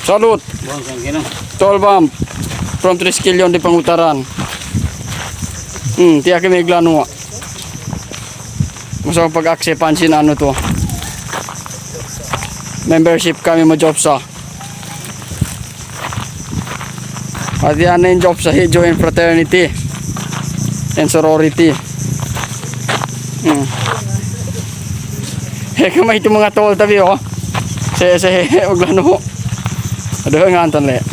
Salut. Tol bam. From Triskelion di Pangutaran. Tiyak may glano. Masama pag-accepansin ano to. Membership kami mo job sa. At yan na yung job sa join fraternity and sorority. Kamay ito mga tol tabi oh. Sige, huwag lano. Aduh nga anton le.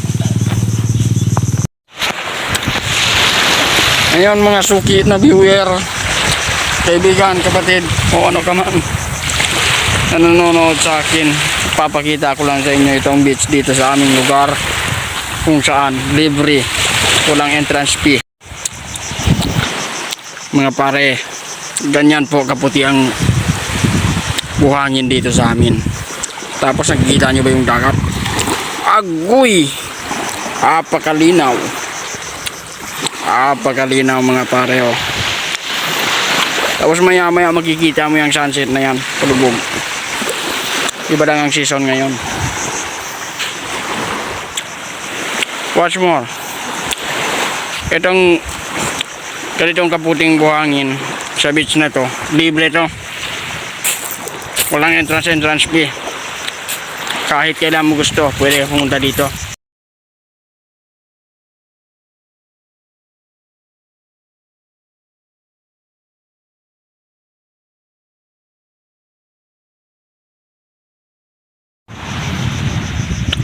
Ngayon mga suki na viewer, kaibigan, kapatid, o ano ka man na nanonood sa akin, papakita ko lang sa inyo itong beach dito sa aming lugar kung saan libre, walang entrance fee. Mga pare, ganyan po kaputi ang buhangin dito sa amin. Tapos nakikita nyo ba yung dagat? Agoy! Apakalinaw mga pare oh. Tapos maya maya makikita mo yung sunset na yan, palubog. Iba lang ang season ngayon. Watch more. Itong ganitong kaputing buhangin sa beach na to, libre to, walang entrance fee. Kahit kailan mo gusto, pwede pumunta dito.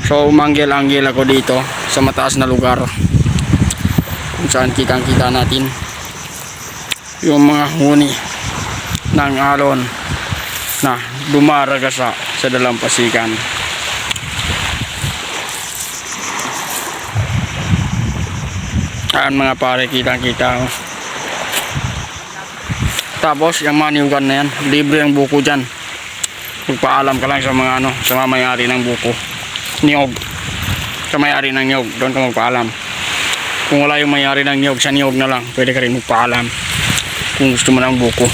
So umanggil-anggil ako dito sa mataas na lugar kung saan kitang-kita natin yung mga huni ng alon na dumaragasa sa dalampasigan. Ayan mga pare, kitang-kita oh. Tapos yung mga niyugan na yan, libre ang buko dyan. Magpaalam ka lang sa mga sa mamayari ng buko, niyog, sa mayari ng niyog, doon ka magpaalam. Kung wala yung mayari ng niyog, sa niyog na lang pwede ka rin magpaalam kung gusto mo ng buko.